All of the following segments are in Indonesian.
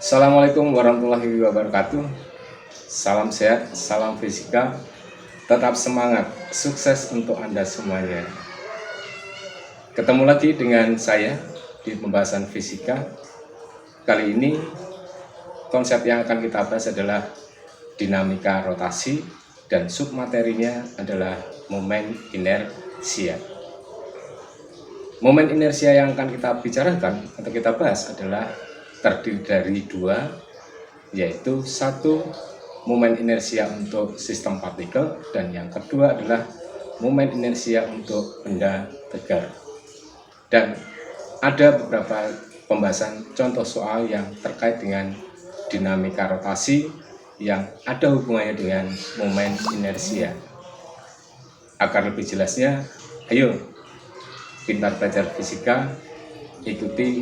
Assalamualaikum warahmatullahi wabarakatuh. Salam sehat, salam fisika. Tetap semangat, sukses untuk Anda semuanya. Ketemu lagi dengan saya di pembahasan fisika. Kali ini konsep yang akan kita bahas adalah dinamika rotasi dan submaterinya adalah momen inersia. Momen inersia yang akan kita bicarakan atau kita bahas adalah terdiri dari dua, yaitu satu momen inersia untuk sistem partikel dan yang kedua adalah momen inersia untuk benda tegar. Dan ada beberapa pembahasan contoh soal yang terkait dengan dinamika rotasi yang ada hubungannya dengan momen inersia. Agar lebih jelasnya, ayo pintar belajar fisika, ikuti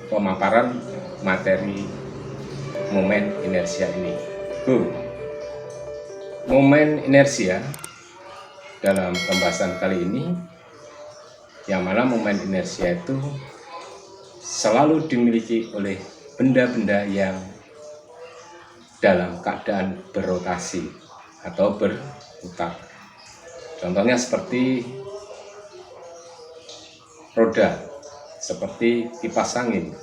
pemaparan materi momen inersia ini. Momen inersia dalam pembahasan kali ini, yang mana momen inersia itu selalu dimiliki oleh benda-benda yang dalam keadaan berotasi atau berputar. Contohnya seperti roda, seperti kipas angin,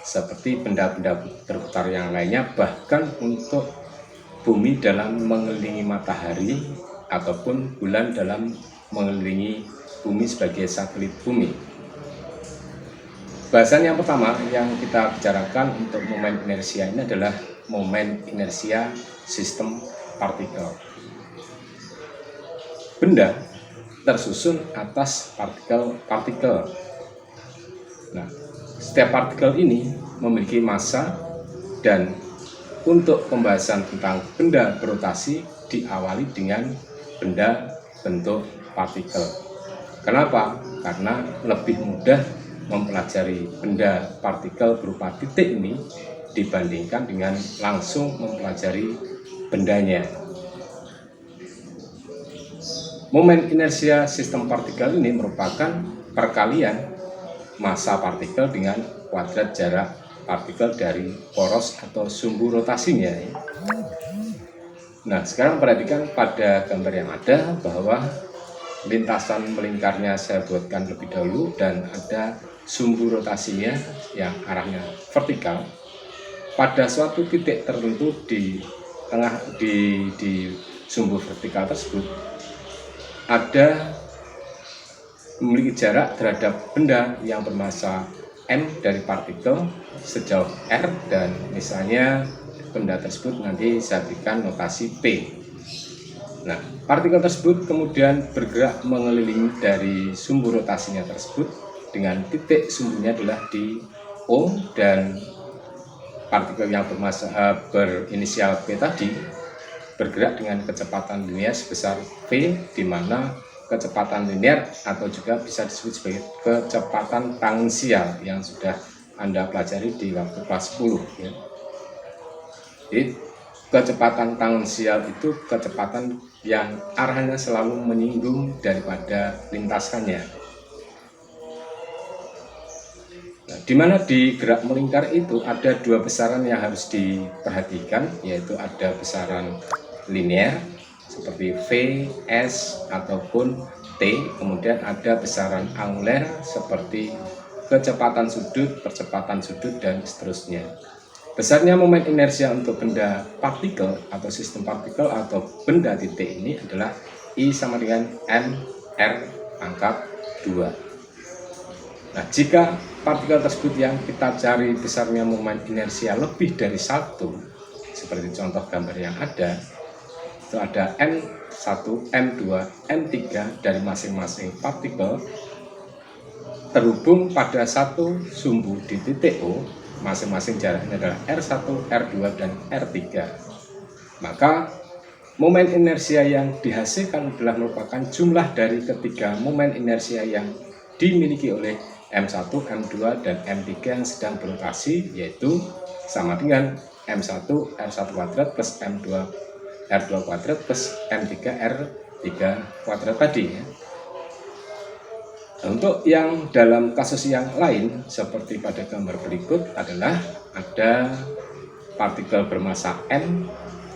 seperti benda-benda berputar yang lainnya, bahkan untuk bumi dalam mengelilingi matahari ataupun bulan dalam mengelilingi bumi sebagai satelit bumi. Bahasan yang pertama yang kita bicarakan untuk momen inersia ini adalah momen inersia sistem partikel. Benda tersusun atas partikel-partikel. Nah, setiap partikel ini memiliki massa, dan untuk pembahasan tentang benda berotasi diawali dengan benda bentuk partikel. Kenapa? Karena lebih mudah mempelajari benda partikel berupa titik ini dibandingkan dengan langsung mempelajari bendanya. Momen inersia sistem partikel ini merupakan perkalian massa partikel dengan kuadrat jarak partikel dari poros atau sumbu rotasinya. Nah, sekarang perhatikan pada gambar yang ada bahwa lintasan melingkarnya saya buatkan lebih dahulu dan ada sumbu rotasinya yang arahnya vertikal. Pada suatu titik tertentu di tengah di sumbu vertikal tersebut ada memiliki jarak terhadap benda yang bermassa m dari partikel sejauh r, dan misalnya benda tersebut nanti saya berikan notasi p. Nah, partikel tersebut kemudian bergerak mengelilingi dari sumbu rotasinya tersebut dengan titik sumbunya adalah di O, dan partikel yang berinisial p tadi bergerak dengan kecepatan linear sebesar v, di mana kecepatan linear atau juga bisa disebut sebagai kecepatan tangensial yang sudah Anda pelajari di waktu kelas 10 ya. Jadi kecepatan tangensial itu kecepatan yang arahnya selalu menyinggung daripada lintasannya. Nah, di mana di gerak melingkar itu ada dua besaran yang harus diperhatikan, yaitu ada besaran linear seperti V, S ataupun T, kemudian ada besaran angular seperti kecepatan sudut, percepatan sudut, dan seterusnya. Besarnya momen inersia untuk benda partikel atau sistem partikel atau benda titik ini adalah I sama dengan mR pangkat 2. Nah, jika partikel tersebut yang kita cari besarnya momen inersia lebih dari 1, seperti contoh gambar yang ada, itu ada M1, M2, M3 dari masing-masing partikel terhubung pada satu sumbu di titik O, masing-masing jaraknya adalah R1, R2, dan R3. Maka momen inersia yang dihasilkan adalah merupakan jumlah dari ketiga momen inersia yang dimiliki oleh M1, M2, dan M3 yang sedang berotasi, yaitu sama dengan M1 R1 kuadrat plus M2 R2 kuadrat plus M3 R3 kuadrat tadi ya. Untuk yang dalam kasus yang lain seperti pada gambar berikut adalah ada partikel bermassa m,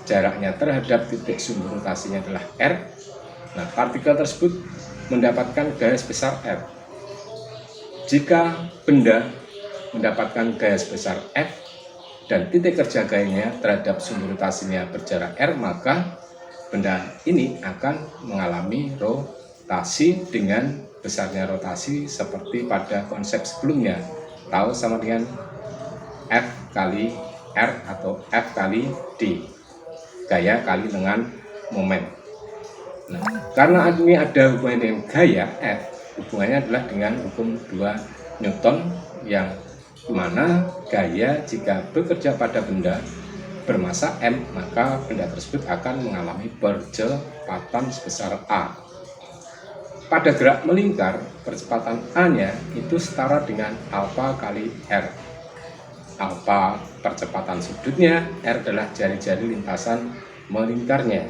jaraknya terhadap titik sumbu rotasinya adalah r. Nah, partikel tersebut mendapatkan gaya sebesar r. Jika benda mendapatkan gaya sebesar f dan titik kerja gayanya terhadap sumbu rotasinya berjarak r, maka benda ini akan mengalami rotasi dengan besarnya rotasi seperti pada konsep sebelumnya, tau sama dengan F kali R atau F kali D, gaya kali dengan momen. Nah, karena ini ada hubungannya dengan gaya, F hubungannya adalah dengan hukum 2 Newton, yang mana gaya jika bekerja pada benda bermassa m, maka benda tersebut akan mengalami percepatan sebesar a. Pada gerak melingkar, percepatan a-nya itu setara dengan alfa kali r. Alfa percepatan sudutnya, r adalah jari-jari lintasan melingkarnya.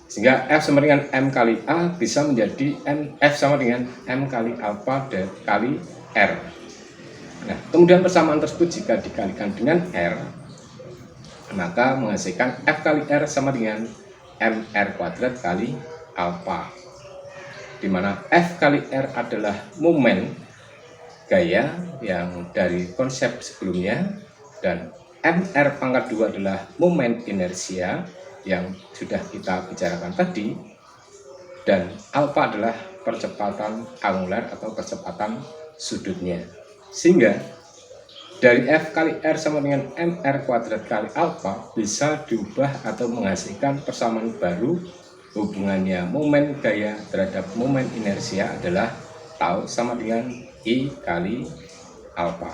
Sehingga F sama dengan M kali A bisa menjadi F sama dengan M kali alfa kali R. Nah, kemudian persamaan tersebut jika dikalikan dengan R, maka menghasilkan F kali R sama dengan MR kuadrat kali alfa, di mana F kali R adalah momen gaya yang dari konsep sebelumnya, dan MR pangkat 2 adalah momen inersia yang sudah kita bicarakan tadi, dan alfa adalah percepatan angular atau percepatan sudutnya. Sehingga dari F kali R sama dengan MR kuadrat kali alfa bisa diubah atau menghasilkan persamaan baru. Hubungannya momen gaya terhadap momen inersia adalah tau sama dengan I kali alfa.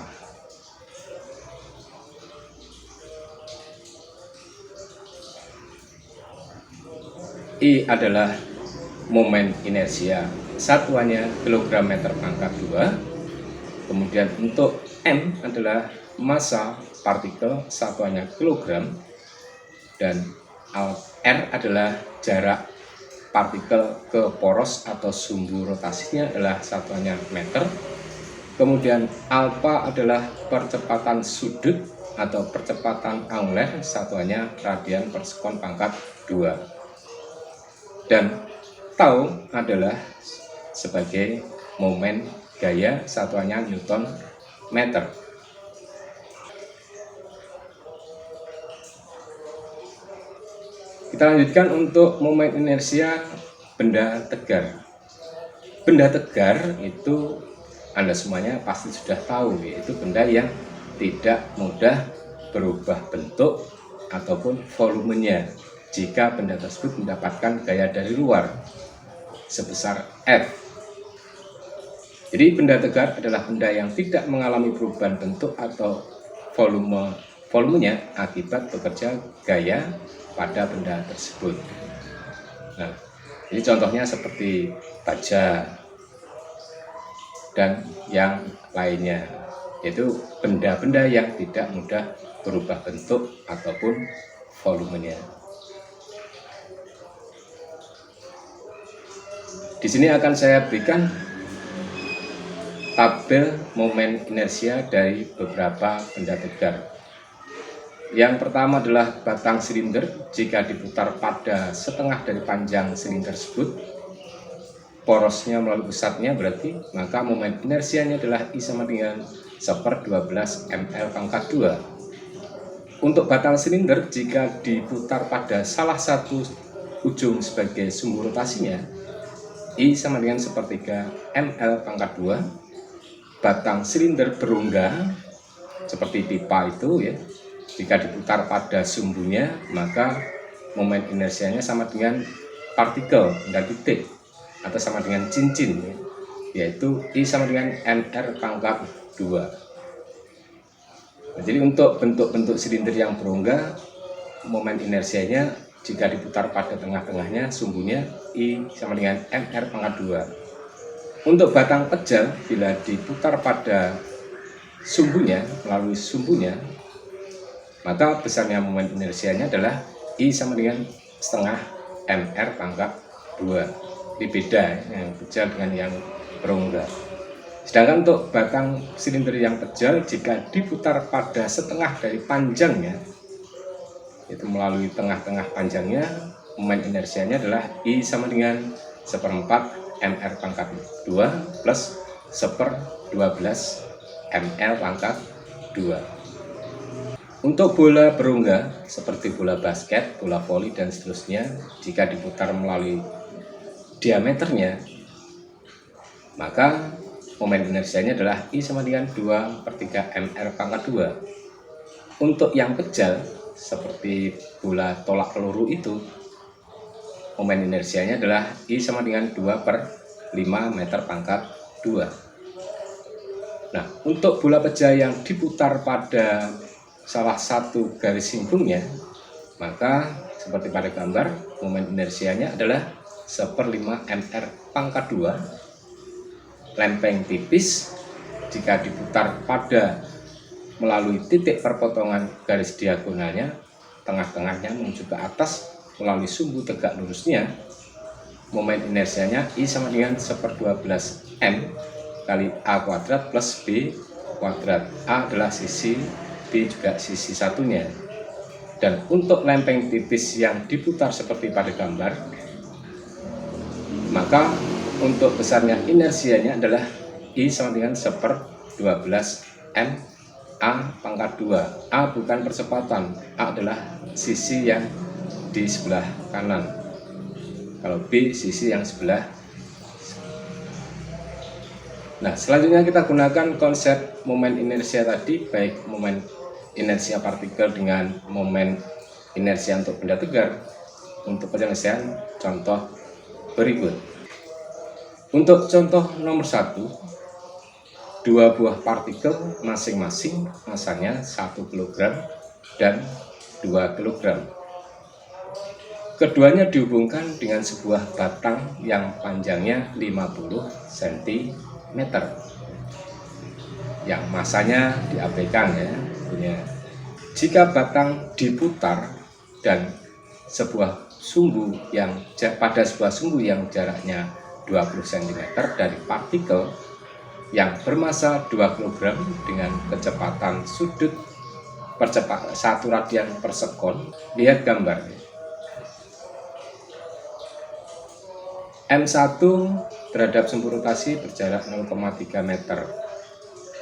I adalah momen inersia, satuannya kilogram meter pangkat 2. Kemudian untuk M adalah massa partikel, satuannya kilogram. Dan R adalah jarak partikel ke poros atau sumbu rotasinya adalah satuannya meter. Kemudian alfa adalah percepatan sudut atau percepatan angular, satuannya radian per sekon pangkat 2. Dan tau adalah sebagai momen gaya, satuannya Newton meter. Kita lanjutkan untuk momen inersia benda tegar. Benda tegar itu Anda semuanya pasti sudah tahu, yaitu benda yang tidak mudah berubah bentuk ataupun volumenya jika benda tersebut mendapatkan gaya dari luar sebesar F. Jadi benda tegar adalah benda yang tidak mengalami perubahan bentuk atau volumenya akibat bekerja gaya pada benda tersebut. Nah, ini contohnya seperti baja dan yang lainnya, yaitu benda-benda yang tidak mudah berubah bentuk ataupun volumenya. Di sini akan saya berikan tabel momen inersia dari beberapa benda tegar. Yang pertama adalah batang silinder. Jika diputar pada setengah dari panjang silinder tersebut, porosnya melalui pusatnya berarti, maka momen inersianya adalah I sama dengan 1/12 ml pangkat 2. Untuk batang silinder, jika diputar pada salah satu ujung sebagai sumbu rotasinya, I sama dengan 1/3 ml pangkat 2. Batang silinder berongga seperti pipa itu ya, jika diputar pada sumbunya, maka momen inersianya sama dengan partikel dan titik atau sama dengan cincin ya, yaitu I sama dengan mr pangkat 2. Nah, jadi untuk bentuk-bentuk silinder yang berongga, momen inersianya jika diputar pada tengah-tengahnya sumbunya, I sama dengan mr pangkat 2. Untuk batang pejal, bila diputar pada sumbunya, melalui sumbunya, maka besarnya momen inersianya adalah I sama dengan setengah mr pangkat 2. Ini beda yang pejal dengan yang berongga. Sedangkan untuk batang silinder yang kejal, jika diputar pada setengah dari panjangnya, itu melalui tengah-tengah panjangnya, momen inersianya adalah I sama dengan 1/4 mr pangkat 2 plus 1/12 ml pangkat 2. Untuk bola berongga seperti bola basket, bola voli dan seterusnya, jika diputar melalui diameternya, maka momen inersianya adalah I sama dengan 2/3 mr pangkat 2. Untuk yang kejal seperti bola tolak peluru itu, momen inersianya adalah I sama dengan 2/5 meter pangkat 2. Nah, untuk bola peja yang diputar pada salah satu garis singgungnya, maka seperti pada gambar, momen inersianya adalah 1/5 mr pangkat 2. Lempeng tipis jika diputar pada melalui titik perpotongan garis diagonalnya, tengah-tengahnya menuju ke atas melalui sumbu tegak lurusnya, momen inersianya I sama dengan 1/12 M kali A kuadrat plus B kuadrat. A adalah sisi, B juga sisi satunya. Dan untuk lempeng tipis yang diputar seperti pada gambar, maka untuk besarnya inersianya adalah I sama dengan 1/12 M A pangkat 2. A bukan percepatan, A adalah sisi yang di sebelah kanan, kalau B sisi yang sebelah. Nah, selanjutnya kita gunakan konsep momen inersia tadi, baik momen inersia partikel dengan momen inersia untuk benda tegar, untuk penyelesaian contoh berikut. Untuk contoh nomor 1, dua buah partikel masing-masing masanya 1 kg dan 2 kg. Keduanya dihubungkan dengan sebuah batang yang panjangnya 50 cm, yang masanya diabaikan ya. Jika batang diputar dan pada sebuah sumbu yang jaraknya 20 cm dari partikel yang bermassa 2 kg dengan kecepatan sudut 1 radian per sekon, lihat gambar. M1 terhadap sumbu rotasi berjarak 0,3 meter.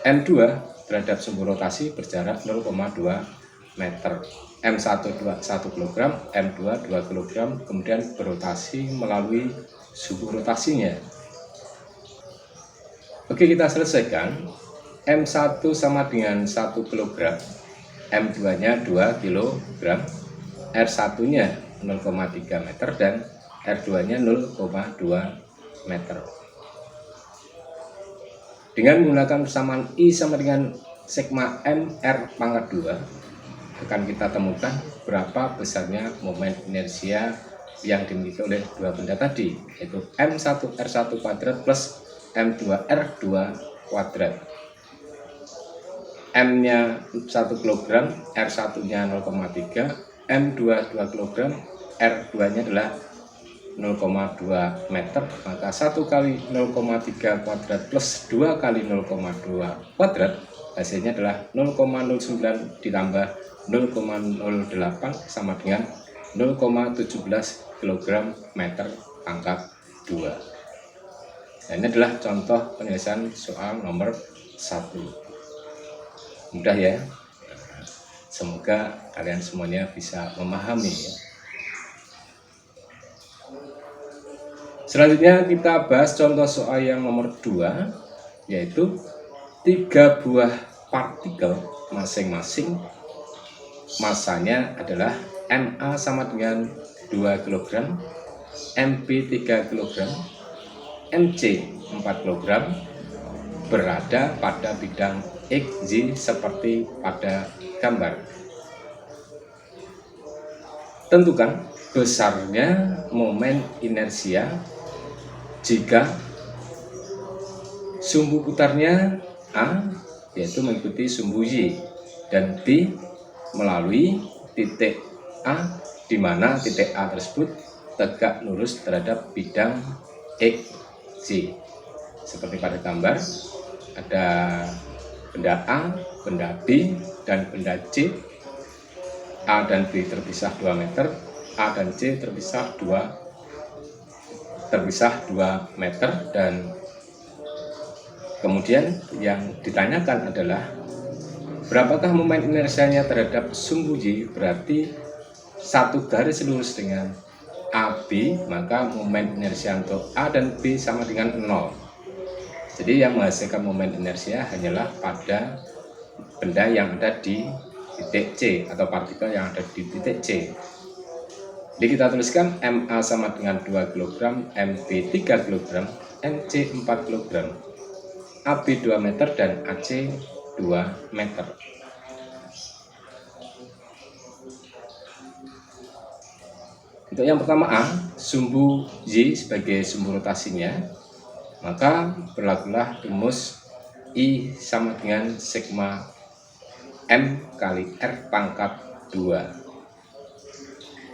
M2 terhadap sumbu rotasi berjarak 0,2 meter. M1 1 kg, M2 2 kg, kemudian berotasi melalui sumbu rotasinya. Oke, kita selesaikan. M1 sama dengan 1 kg, M2-nya 2 kg, R1-nya 0,3 meter, dan R2-nya 0,2 meter. Dengan menggunakan persamaan I sama dengan sigma mr pangkat 2, akan kita temukan berapa besarnya momen inersia yang dimiliki oleh dua benda tadi, yaitu M1R1 kuadrat plus M2R2 kuadrat. M-nya 1 kg, R1-nya 0,3, M2 2 kg, R2-nya adalah 0,2 meter, maka 1 kali 0,3 kuadrat plus 2 kali 0,2 kuadrat, hasilnya adalah 0,09 ditambah 0,08 sama dengan 0,17 kg meter pangkat 2. Nah, ini adalah contoh penyelesaian soal nomor 1. Mudah ya. Semoga kalian semuanya bisa memahami ya. Selanjutnya kita bahas contoh soal yang nomor 2, yaitu 3 buah partikel masing-masing massanya adalah Ma sama dengan 2 kg, Mb 3 kg, Mc 4 kg, berada pada bidang XY seperti pada gambar. Tentukan besarnya momen inersia jika sumbu putarnya A, yaitu mengikuti sumbu Y, dan B melalui titik A, di mana titik A tersebut tegak lurus terhadap bidang XY seperti pada gambar. ada benda A, benda B, dan benda C. A dan B terpisah 2 meter, A dan C terpisah 2 meter, dan kemudian yang ditanyakan adalah berapakah momen inersianya terhadap sumbu Y. Berarti satu garis lurus dengan AB, maka momen inersia untuk A dan B sama dengan 0. Jadi yang menghasilkan momen inersia hanyalah pada benda yang ada di titik C atau partikel yang ada di titik C. Jadi kita tuliskan MA sama dengan 2 kg, MB 3 kg, MC 4 kg, AB 2 meter, dan AC 2 meter. Untuk yang pertama A, sumbu Y sebagai sumbu rotasinya, maka berlakulah rumus I sama dengan sigma M kali R pangkat 2.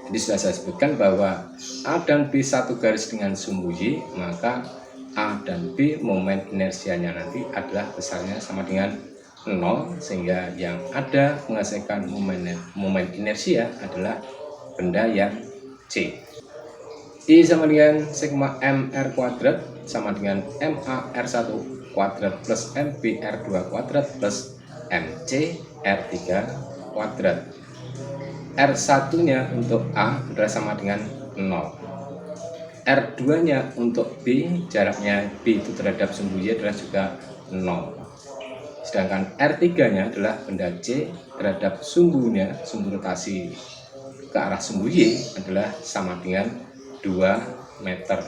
Jadi sudah saya sebutkan bahwa A dan B satu garis dengan sumbu Y, maka A dan B momen inersianya nanti adalah besarnya sama dengan 0, sehingga yang ada menghasilkan momen inersia adalah benda yang C. I sama dengan sigma MR kuadrat sama dengan MA R1 kuadrat plus MB R2 kuadrat plus MC R3 kuadrat. R1 nya untuk A adalah sama dengan 0. R2 nya untuk B, jaraknya B itu terhadap sumbu Y adalah juga 0. Sedangkan R3 nya adalah benda C terhadap sumbunya, sumbu rotasi ke arah sumbu Y adalah sama dengan 2 meter.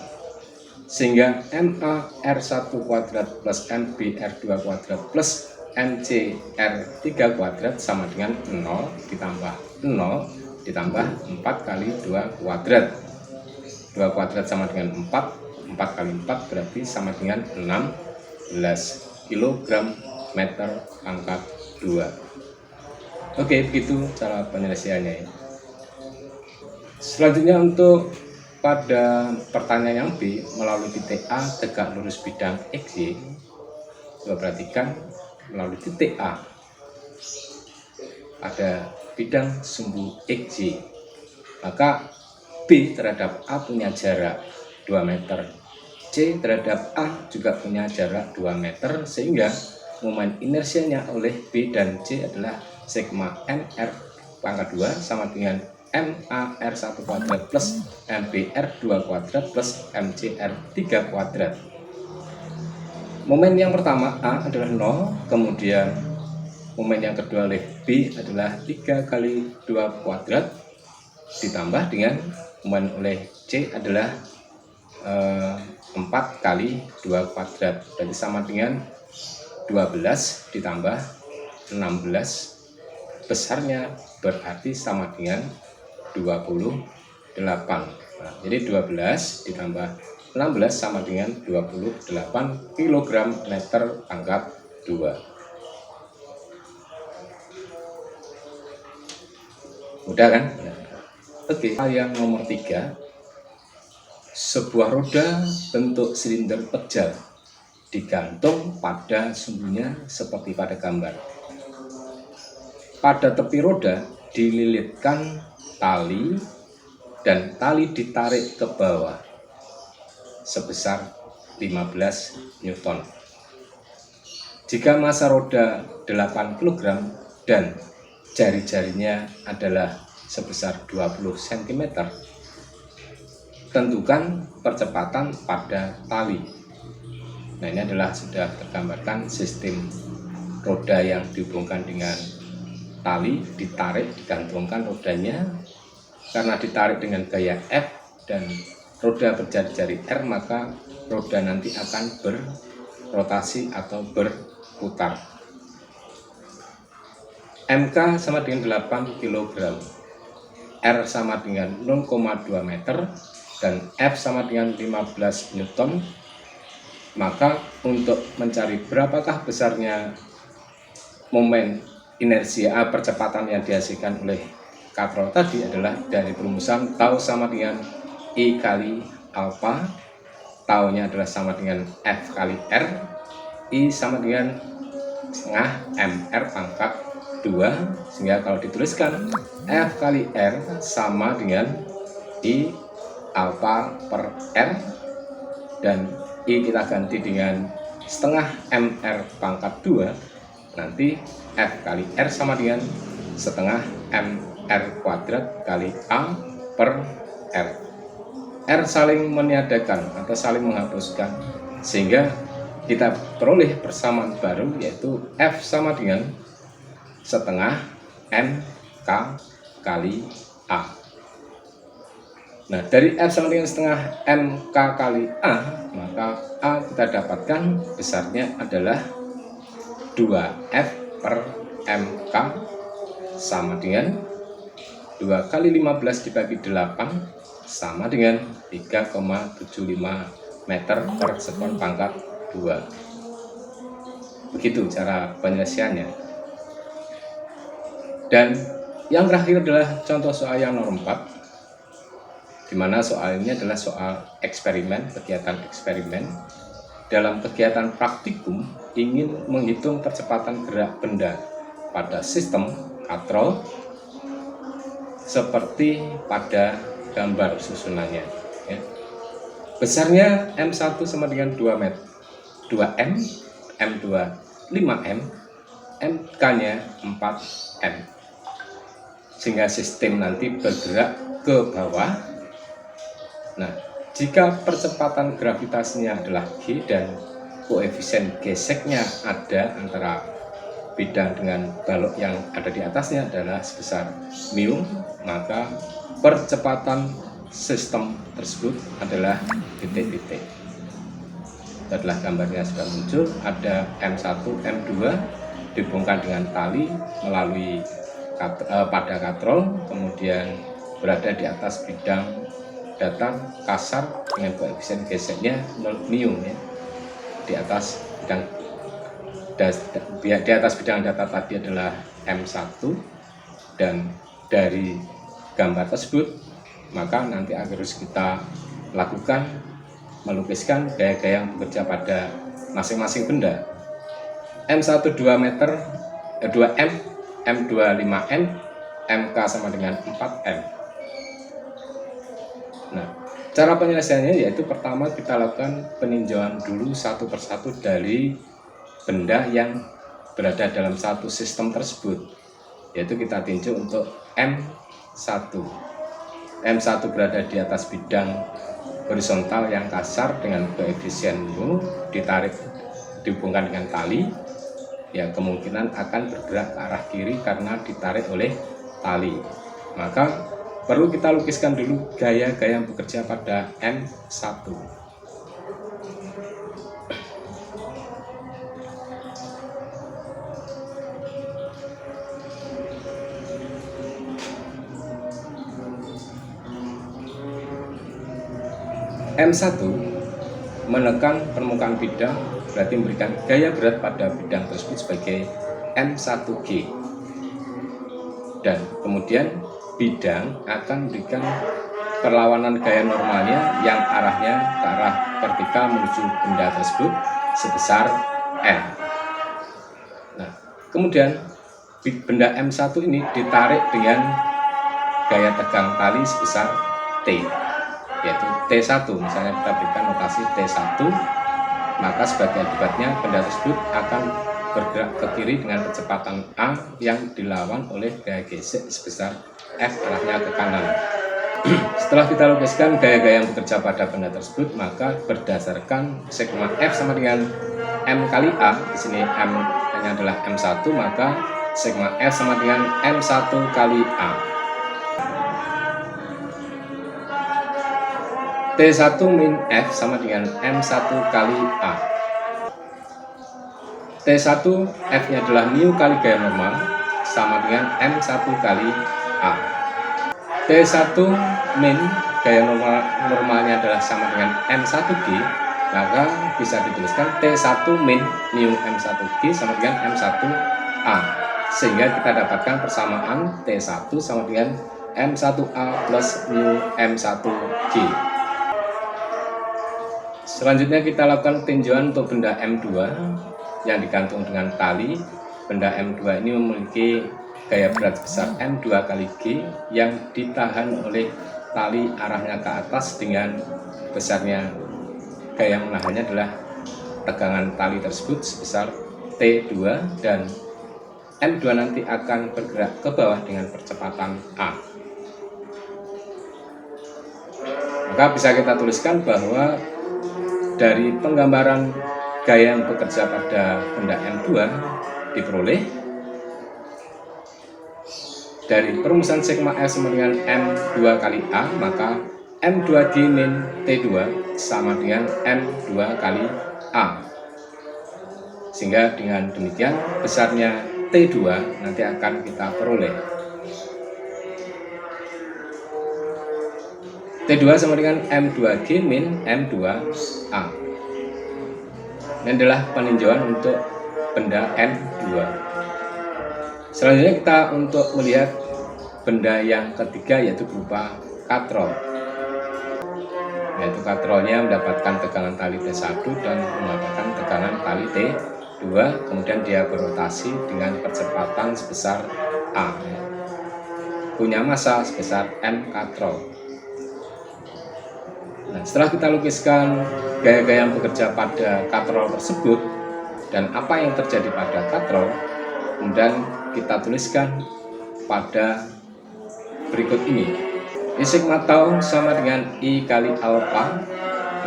Sehingga MA R1 kuadrat plus MB R2 kuadrat plus MC R3 kuadrat sama dengan 0 ditambah 0 ditambah 4 kali 2 kuadrat. 2 kuadrat sama dengan 4, 4 kali 4 berarti sama dengan 16 kg meter pangkat 2. Oke, begitu cara penyelesaiannya ya. Selanjutnya untuk pada pertanyaan yang B, melalui titik A tegak lurus bidang XY. Coba perhatikan, melalui titik A ada bidang sumbu XY, maka B terhadap A punya jarak 2 meter, C terhadap A juga punya jarak 2 meter, sehingga momen inersianya oleh B dan C adalah sigma MR pangkat 2 sama dengan MA R1 kuadrat plus MB R2 kuadrat plus MC R3 kuadrat. Momen yang pertama A adalah 0, kemudian momen yang kedua oleh B adalah 3 kali 2 kuadrat ditambah dengan momen oleh C adalah 4 kali 2 kuadrat, berarti sama dengan 12 ditambah 16, besarnya berarti sama dengan 28. Nah, jadi 12 ditambah 16 sama dengan 28 kg meter pangkat 2. Mudah kan? Ya. Oke, yang nomor 3, sebuah roda bentuk silinder pejal digantung pada sumbunya seperti pada gambar. Pada tepi roda dililitkan tali dan tali ditarik ke bawah sebesar 15 Newton. Jika massa roda 8 kg dan jari-jarinya adalah sebesar 20 cm, tentukan percepatan pada tali. Nah, ini adalah sudah tergambarkan sistem roda yang dihubungkan dengan tali, ditarik, digantungkan rodanya. Karena ditarik dengan gaya F dan roda berjari-jari R, maka roda nanti akan berrotasi atau berputar. MK sama dengan 8 kg, R sama dengan 0,2 meter, dan F sama dengan 15 Newton. Maka untuk mencari berapakah besarnya momen inersia percepatan yang dihasilkan oleh katrol tadi adalah dari perumusan tau sama dengan I kali alfa, taunya adalah sama dengan F kali R, I sama dengan setengah MR pangkat 2, sehingga kalau dituliskan F kali R sama dengan I alfa per R, dan I kita ganti dengan setengah MR pangkat 2, nanti F kali R sama dengan setengah MR kuadrat kali A per R. R saling meniadakan atau saling menghapuskan, sehingga kita peroleh persamaan baru, yaitu F sama dengan setengah MK kali A. Nah, dari F sama dengan setengah MK kali A, maka A kita dapatkan besarnya adalah 2F per MK sama dengan 2 kali 15 dibagi 8 sama dengan 3,75 meter per sekon pangkat 2. Begitu cara penyelesaiannya. Dan yang terakhir adalah contoh soal yang nomor 4, di mana soal ini adalah soal eksperimen, kegiatan eksperimen. Dalam kegiatan praktikum ingin menghitung percepatan gerak benda pada sistem katrol seperti pada gambar susunannya, ya. Besarnya M1 sama dengan 2M, M2 5M, MK-nya 4M, sehingga sistem nanti bergerak ke bawah. Nah, jika percepatan gravitasinya adalah G dan koefisien geseknya ada antara bidang dengan balok yang ada di atasnya adalah sebesar mu, maka percepatan sistem tersebut adalah titik-titik. Itu adalah gambarnya sudah muncul, ada M1, M2 dihubungkan dengan tali melalui pada katrol, kemudian berada di atas bidang datar kasar dengan koefisien geseknya 0 mu, ya. Di atas bidang datar tadi adalah M1, dan dari gambar tersebut maka nanti harus kita lakukan melukiskan gaya-gaya yang bekerja pada masing-masing benda. M1 2 meter, 2M, M2 5N, MK sama dengan 4M. Nah, cara penyelesaiannya yaitu pertama kita lakukan peninjauan dulu satu persatu dari benda yang berada dalam satu sistem tersebut, yaitu kita tinjau untuk M1 berada di atas bidang horizontal yang kasar dengan koefisien mu, dihubungkan dengan tali, ya kemungkinan akan bergerak ke arah kiri karena ditarik oleh tali. Maka perlu kita lukiskan dulu gaya-gaya yang bekerja pada M1. M1 menekan permukaan bidang berarti memberikan gaya berat pada bidang tersebut sebagai M1G, dan kemudian bidang akan memberikan perlawanan gaya normalnya yang arahnya ke arah vertikal menuju benda tersebut sebesar N. Nah, kemudian benda M1 ini ditarik dengan gaya tegang tali sebesar T, yaitu T1. Misalnya kita berikan notasi T1, maka sebagai akibatnya benda tersebut akan bergerak ke kiri dengan kecepatan A yang dilawan oleh gaya gesek sebesar F arahnya ke kanan. Setelah kita lukiskan gaya-gaya yang bekerja pada benda tersebut, maka berdasarkan sigma F sama dengan M kali A, di sini M-nya adalah M1, maka sigma F sama dengan M1 kali A. T1 min F sama dengan M1 kali A. T1 F-nya adalah mu kali gaya normal sama dengan M1 kali A. T1 min gaya normalnya adalah sama dengan M1G, maka bisa dituliskan T1 min mu M1G sama dengan M1A, sehingga kita dapatkan persamaan T1 sama dengan M1A plus mu M1G. Selanjutnya kita lakukan tinjauan untuk benda M2 yang digantung dengan tali. Benda M2 ini memiliki gaya berat besar M2 kali G yang ditahan oleh tali arahnya ke atas dengan besarnya gaya menahannya adalah tegangan tali tersebut sebesar T2 dan M2 nanti akan bergerak ke bawah dengan percepatan A. Maka bisa kita tuliskan bahwa dari penggambaran gaya yang bekerja pada benda M2 diperoleh dari perumusan sigma F sama dengan M2 kali A, maka M2G min T2 sama dengan M2 kali A. Sehingga dengan demikian besarnya T2 nanti akan kita peroleh. T2 sama dengan M2G min M2A. Ini adalah peninjauan untuk benda M2. Selanjutnya kita untuk melihat benda yang ketiga, yaitu berupa katrol. Yaitu katrolnya mendapatkan tegangan tali T1 dan mendapatkan tegangan tali T2, kemudian dia berotasi dengan percepatan sebesar A. Punya massa sebesar M katrol. Nah, setelah kita lukiskan gaya-gaya yang bekerja pada katrol tersebut dan apa yang terjadi pada katrol, kemudian kita tuliskan pada berikut ini. I sigma tau sama dengan I kali alfa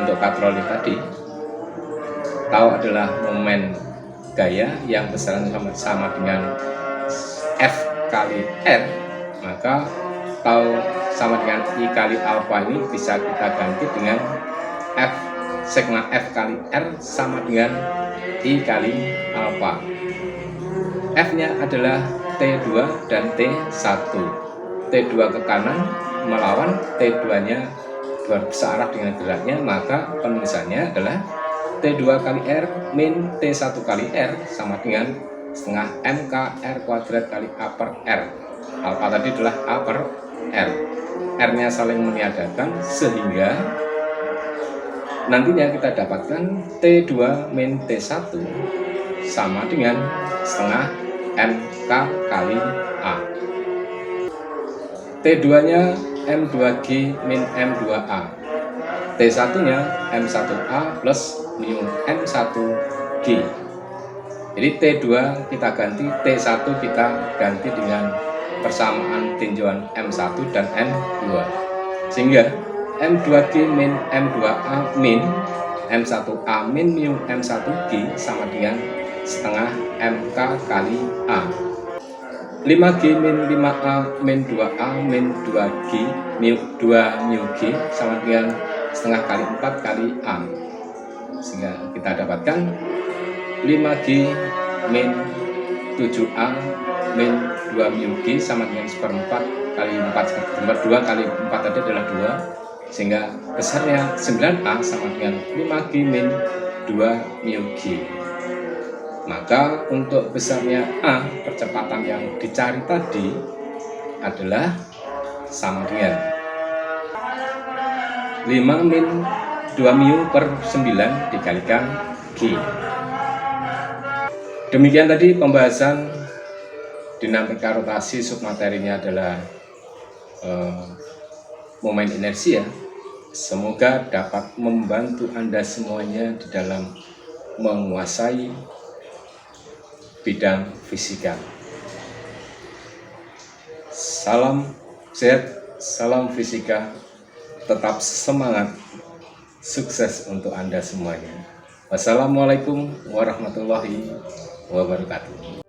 untuk katrol ini tadi. Tau adalah momen gaya yang besarannya sama dengan F kali R, maka tau sama dengan I kali alfa ini bisa kita ganti dengan F sigma F kali R sama dengan I kali alfa. F nya adalah T2 dan T1. T2 ke kanan melawan T2 nya bersearah dengan geraknya, maka penulisannya adalah T2 kali R min T1 kali R sama dengan setengah MK R kuadrat kali A per R. Alfa tadi adalah A per R. R-nya saling meniadakan sehingga nantinya kita dapatkan T2 min T1 sama dengan setengah MK kali A. T2-nya M2G min M2A. T1-nya M1A plus mu M1G. Jadi T2 kita ganti, T1 kita ganti dengan persamaan tinjauan M1 dan M2, sehingga M2G min M2A min M1A min mu M1G sama dengan setengah MK kali A. 5G min 5A min 2A min 2G mu 2 mu G sama dengan setengah kali 4 kali A, sehingga kita dapatkan 5G min 7A min 2 mu G sama dengan seperempat kali 4, seperempat 2 kali 4 tadi adalah 2, sehingga besarnya 9A sama dengan 5G min 2 mu G. Maka untuk besarnya A, percepatan yang dicari tadi adalah sama dengan 5 min 2 mu per 9 dikalikan G. Demikian tadi pembahasan dinamika rotasi submaterinya adalah momen inersia. Semoga dapat membantu Anda semuanya di dalam menguasai bidang fisika. Salam sehat, salam fisika, tetap semangat, sukses untuk Anda semuanya. Wassalamualaikum warahmatullahi wabarakatuh.